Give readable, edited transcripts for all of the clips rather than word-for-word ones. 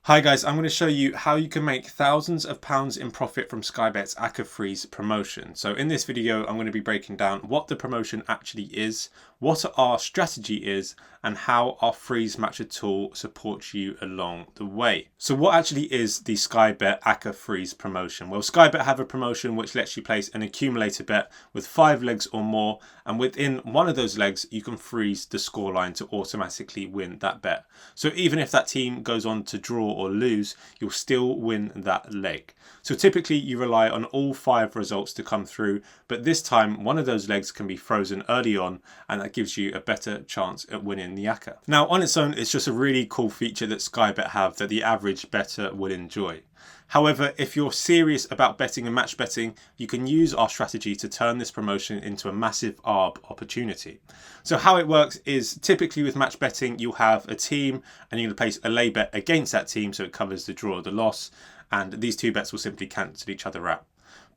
Hi guys, I'm going to show you how you can make thousands of pounds in profit from Sky Bet's Acca Freeze promotion. So in this video, I'm going to be breaking down what the promotion actually is, what our strategy is, and how our Freezematcher tool supports you along the way. So what actually is the Sky Bet Acca Freeze promotion? Well, Sky Bet have a promotion which lets you place an accumulator bet with 5 legs or more, and within one of those legs, you can freeze the scoreline to automatically win that bet. So even if that team goes on to draw or lose, you'll still win that leg. So typically you rely on all 5 results to come through, but this time one of those legs can be frozen early on, and that gives you a better chance at winning the Acca. Now on its own, it's just a really cool feature that Sky Bet have that the average bettor will enjoy. However, if you're serious about betting and match betting, you can use our strategy to turn this promotion into a massive ARB opportunity. So how it works is typically with match betting, you'll have a team and you're going to place a lay bet against that team so it covers the draw or the loss, and these two bets will simply cancel each other out.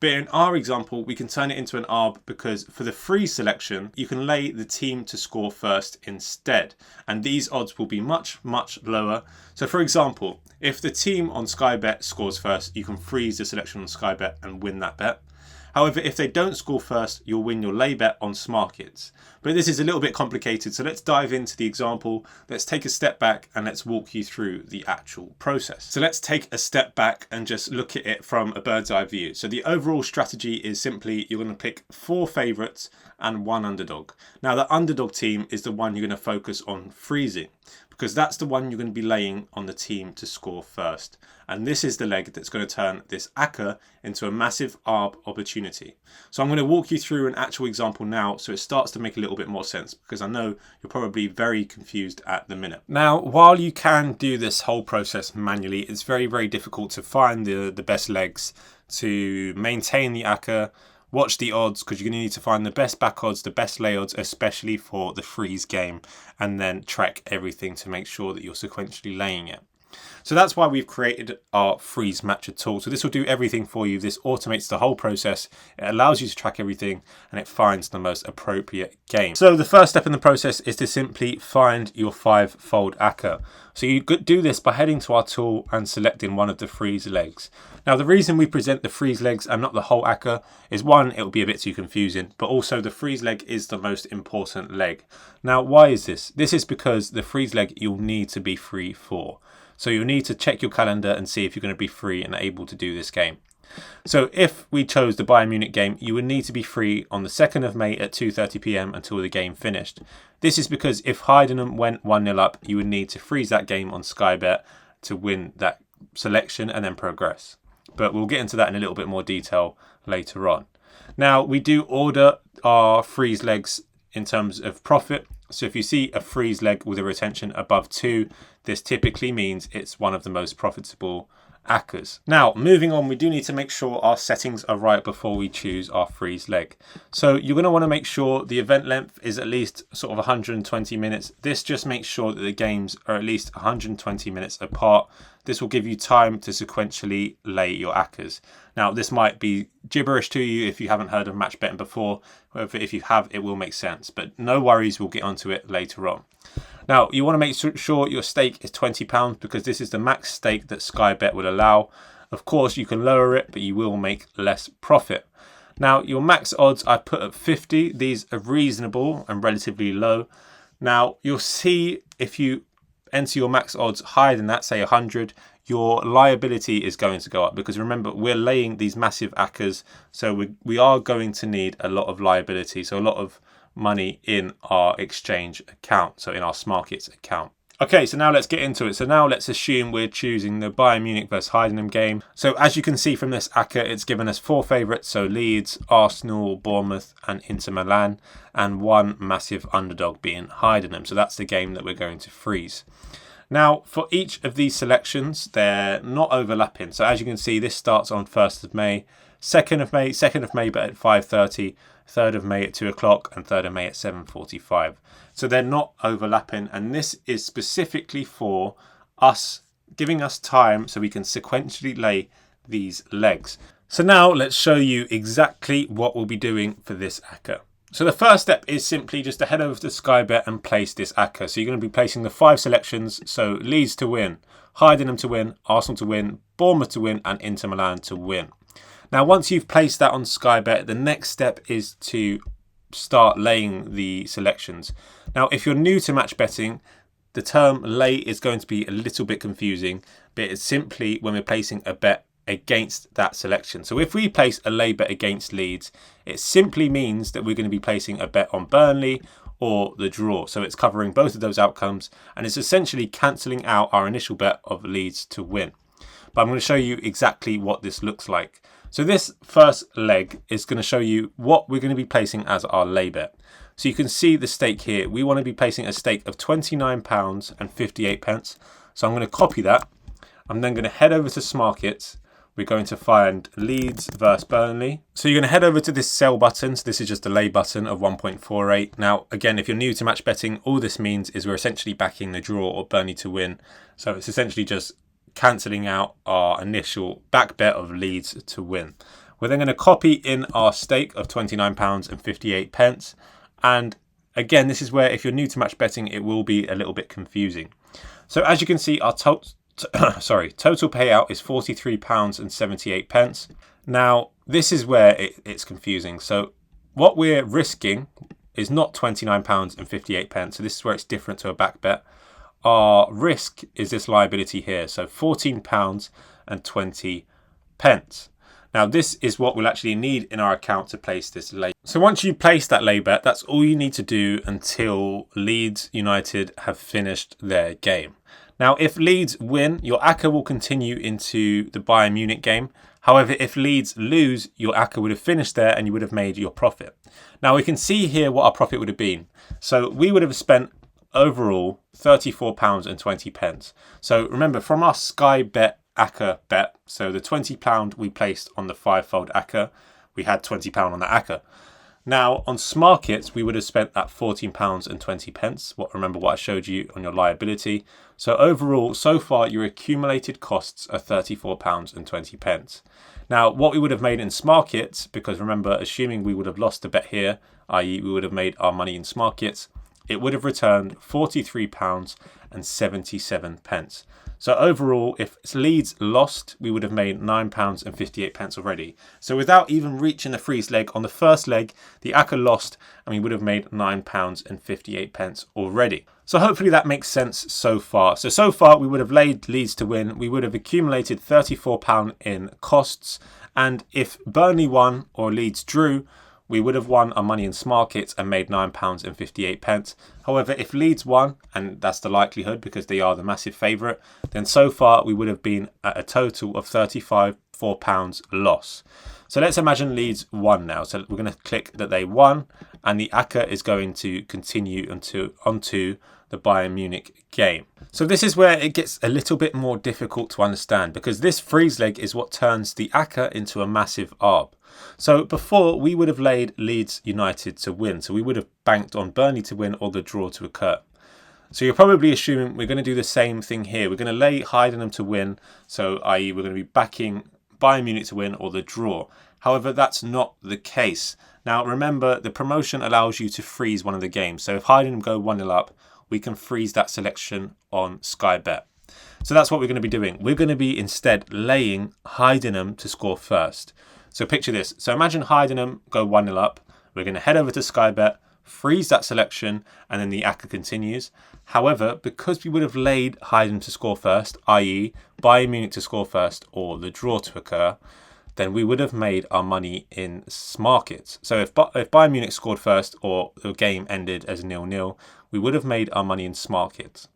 But in our example, we can turn it into an ARB because for the freeze selection, you can lay the team to score first instead. And these odds will be much, much lower. So for example, if the team on Sky Bet scores first, you can freeze the selection on Sky Bet and win that bet. However, if they don't score first, you'll win your lay bet on Smarkets. But this is a little bit complicated, so let's dive into the example. Let's take a step back and let's walk you through the actual process. So let's take a step back and just look at it from a bird's eye view. So the overall strategy is simply you're going to pick 4 favourites and 1 underdog. Now the underdog team is the one you're going to focus on freezing, because that's the one you're going to be laying on the team to score first. And this is the leg that's going to turn this Acca into a massive ARB opportunity. So I'm going to walk you through an actual example now so it starts to make a little bit more sense, because I know you're probably very confused at the minute. Now, while you can do this whole process manually, it's very, very difficult to find the best legs to maintain the Acca. Watch the odds, because you're going to need to find the best back odds, the best lay odds, especially for the freeze game, and then track everything to make sure that you're sequentially laying it. So that's why we've created our Freezematcher tool. So this will do everything for you. This automates the whole process. It allows you to track everything, and it finds the most appropriate game. So the first step in the process is to simply find your 5-fold Acca. So you could do this by heading to our tool and selecting one of the freeze legs. Now the reason we present the freeze legs and not the whole Acca is, one, it will be a bit too confusing, but also the freeze leg is the most important leg. Now why is this? This is because the freeze leg you'll need to be free for. So you'll need to check your calendar and see if you're going to be free and able to do this game. So if we chose the Bayern Munich game, you would need to be free on the 2nd of May at 2:30 PM until the game finished. This is because if Heidenheim went 1-0 up, you would need to freeze that game on Sky Bet to win that selection and then progress. But we'll get into that in a little bit more detail later on. Now, we do order our freeze legs in terms of profit. So if you see a freeze leg with a retention above 2, this typically means it's one of the most profitable Accas. Now, moving on, we do need to make sure our settings are right before we choose our freeze leg. So you're going to want to make sure the event length is at least sort of 120 minutes. This just makes sure that the games are at least 120 minutes apart. This will give you time to sequentially lay your Accas. Now, this might be gibberish to you if you haven't heard of match betting before. However, if you have, it will make sense. But no worries, we'll get onto it later on. Now, you want to make sure your stake is £20 because this is the max stake that Sky Bet will allow. Of course, you can lower it, but you will make less profit. Now, your max odds I put at 50. These are reasonable and relatively low. Now, you'll see if you enter your max odds higher than that, say 100, your liability is going to go up, because remember, we're laying these massive Accas, so we are going to need a lot of liability, so a lot of money in our exchange account, so in our Smarkets account. Okay, so now let's get into it. So now let's assume we're choosing the Bayern Munich versus Heidenheim game. So as you can see from this Acca, it's given us 4 favourites, so Leeds, Arsenal, Bournemouth and Inter Milan, and 1 massive underdog being Heidenheim. So that's the game that we're going to freeze. Now, for each of these selections, they're not overlapping. So as you can see, this starts on 1st of May, 2nd of May, but at 5:30, 3rd of May at 2 o'clock, and 3rd of May at 7:45. So they're not overlapping, and this is specifically for us, giving us time so we can sequentially lay these legs. So now let's show you exactly what we'll be doing for this Acca. So the first step is simply just to head over to Sky Bet and place this Acca. So you're going to be placing the 5 selections. So Leeds to win, Heidenheim to win, Arsenal to win, Bournemouth to win, and Inter Milan to win. Now, once you've placed that on Sky Bet, the next step is to start laying the selections. Now, if you're new to match betting, the term lay is going to be a little bit confusing, but it's simply when we're placing a bet against that selection. So if we place a lay bet against Leeds, it simply means that we're going to be placing a bet on Burnley or the draw. So it's covering both of those outcomes, and it's essentially cancelling out our initial bet of Leeds to win. But I'm going to show you exactly what this looks like. So this first leg is going to show you what we're going to be placing as our lay bet. So you can see the stake here. We want to be placing a stake of £29.58. So I'm going to copy that. I'm then going to head over to Smarkets. We're going to find Leeds versus Burnley. So you're going to head over to this sell button. So this is just a lay button of 1.48. Now, again, if you're new to match betting, all this means is we're essentially backing the draw or Burnley to win. So it's essentially just cancelling out our initial back bet of Leeds to win. We're then going to copy in our stake of £29.58. And again, this is where if you're new to match betting, it will be a little bit confusing. So as you can see, our total payout is £43.78. Now, this is where it's confusing. So what we're risking is not £29.58. So this is where it's different to a back bet. Our risk is this liability here, so £14.20. Now this is what we'll actually need in our account to place this lay. So once you place that lay bet, that's all you need to do until Leeds United have finished their game. Now if Leeds win, your Acca will continue into the Bayern Munich game. However, if Leeds lose, your Acca would have finished there and you would have made your profit. Now we can see here what our profit would have been. So we would have spent overall £34.20. So remember, from our Sky Bet Acca bet, so the £20 we placed on the 5-fold Acca, we had £20 on the Acca. Now on Smarkets, we would have spent that £14.20. Remember what I showed you on your liability. So overall, so far, your accumulated costs are £34.20. Now, what we would have made in Smarkets, because remember, assuming we would have lost the bet here, i.e. we would have made our money in Smarkets, it would have returned £43.77. So overall, if Leeds lost, we would have made £9.58 already. So without even reaching the freeze leg, on the first leg, the Acca lost and we would have made £9.58 already. So hopefully that makes sense so far. So far we would have laid Leeds to win. We would have accumulated £34 in costs. And if Burnley won or Leeds drew, we would have won our money in Smarkets and made £9.58. However, if Leeds won, and that's the likelihood because they are the massive favourite, then so far we would have been at a total of £34 loss. So let's imagine Leeds won now. So we're going to click that they won, and the Acca is going to continue onto the Bayern Munich game. So this is where it gets a little bit more difficult to understand, because this freeze leg is what turns the Acca into a massive arb. So before, we would have laid Leeds United to win. So we would have banked on Burnley to win or the draw to occur. So you're probably assuming we're going to do the same thing here. We're going to lay Heidenheim to win. So i.e. we're going to be backing Bayern Munich to win or the draw. However, that's not the case. Now remember, the promotion allows you to freeze one of the games. So if Heidenheim go 1-0 up, we can freeze that selection on Sky Bet. So that's what we're going to be doing. We're going to be instead laying Heidenheim to score first. So picture this. So imagine Heidenheim go 1-0 up. We're going to head over to Sky Bet, freeze that selection, and then the Acca continues. However, because we would have laid Heidenheim to score first, i.e. Bayern Munich to score first or the draw to occur, then we would have made our money in Smarkets. So if Bayern Munich scored first or the game ended as 0-0, we would have made our money in Smarkets.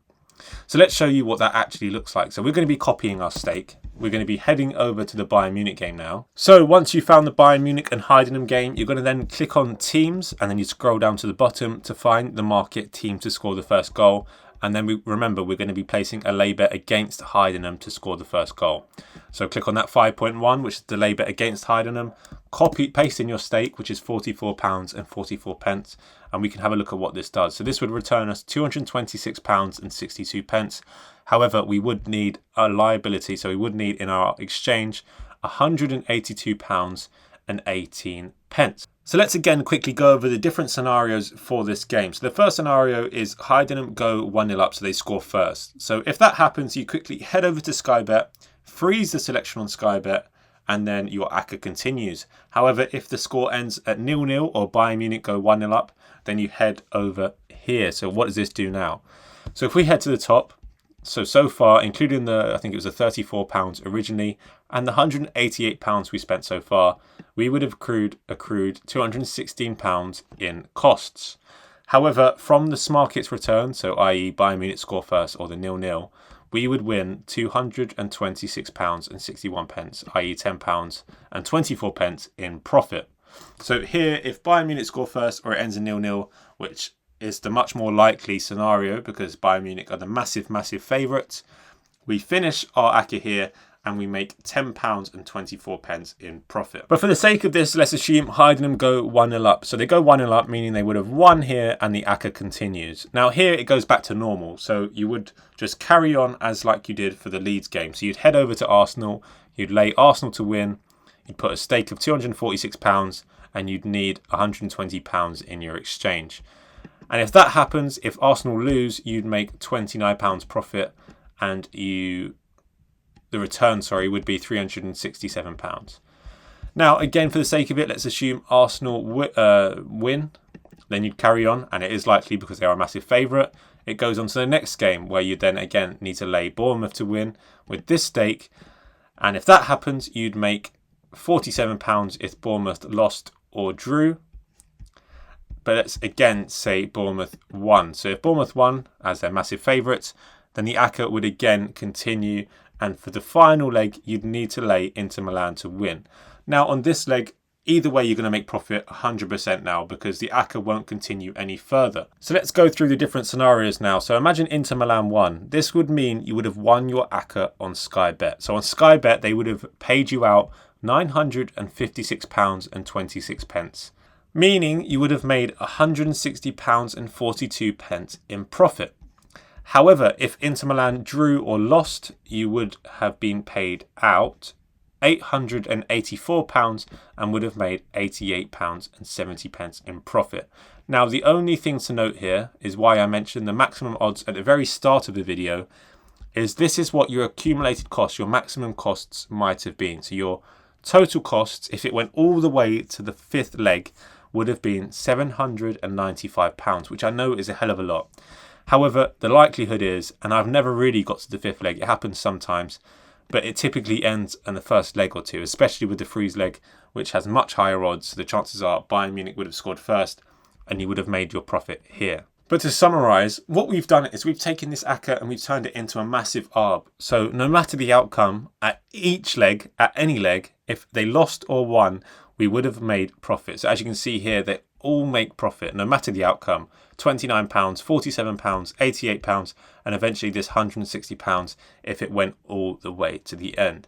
So let's show you what that actually looks like. So we're going to be copying our stake. We're going to be heading over to the Bayern Munich game now. So once you found the Bayern Munich and Heidenheim game, you're going to then click on teams, and then you scroll down to the bottom to find the market team to score the first goal. And then remember, we're going to be placing a lay bet against Heidenheim to score the first goal. So click on that 5.1, which is the lay bet against Heidenheim. Paste in your stake, which is £44.44, and we can have a look at what this does. So this would return us £226.62. However, we would need a liability, so we would need in our exchange £182.18. So let's again quickly go over the different scenarios for this game. So the first scenario is Heidenheim go 1-0 up, so they score first. So if that happens, you quickly head over to Sky Bet, freeze the selection on Sky Bet, and then your Acca continues. However, if the score ends at 0-0 or Bayern Munich go 1-0 up, then you head over here. So what does this do now? So if we head to the top, so far, including I think it was the £34 originally, and the £188 we spent so far, we would have accrued £216 in costs. However, from the Smarkets return, so i.e. Bayern Munich score first or the 0-0, we would win £226.61, i.e. £10.24 in profit. So here, if Bayern Munich score first or it ends in 0-0, which is the much more likely scenario because Bayern Munich are the massive favourites, we finish our Acca here and we make £10.24 in profit. But for the sake of this, let's assume Heidenheim go 1-0 up. So they go 1-0 up, meaning they would have won here and the Acca continues. Now here it goes back to normal. So you would just carry on as like you did for the Leeds game. So you'd head over to Arsenal, you'd lay Arsenal to win, you'd put a stake of £246 and you'd need £120 in your exchange. And if that happens, if Arsenal lose, you'd make £29 profit and the return, would be £367. Now, again, for the sake of it, let's assume Arsenal win. Then you'd carry on, and it is likely because they are a massive favourite. It goes on to the next game where you then again need to lay Bournemouth to win with this stake. And if that happens, you'd make £47 if Bournemouth lost or drew. But let's again say Bournemouth won. So if Bournemouth won, as they're massive favourites, then the Acca would again continue. And for the final leg, you'd need to lay Inter Milan to win. Now on this leg, either way, you're going to make profit 100% now because the Acca won't continue any further. So let's go through the different scenarios now. So imagine Inter Milan won. This would mean you would have won your Acca on Sky Bet. So on Sky Bet, they would have paid you out £956.26. Meaning you would have made £160.42 in profit. However, if Inter Milan drew or lost, you would have been paid out £884 and would have made £88.70 in profit. Now, the only thing to note here is why I mentioned the maximum odds at the very start of the video is this is what your accumulated costs, your maximum costs might have been. So your total costs, if it went all the way to the fifth leg, would have been £795, which I know is a hell of a lot. However, the likelihood is, and I've never really got to the fifth leg, it happens sometimes, but it typically ends in the first leg or two, especially with the freeze leg, which has much higher odds. So the chances are Bayern Munich would have scored first and you would have made your profit here. But to summarise, what we've done is we've taken this Acca and we've turned it into a massive arb. So no matter the outcome, at each leg, at any leg, if they lost or won, we would have made profit. So as you can see here, they all make profit, no matter the outcome. £29, £47, £88, and eventually this £160 if it went all the way to the end.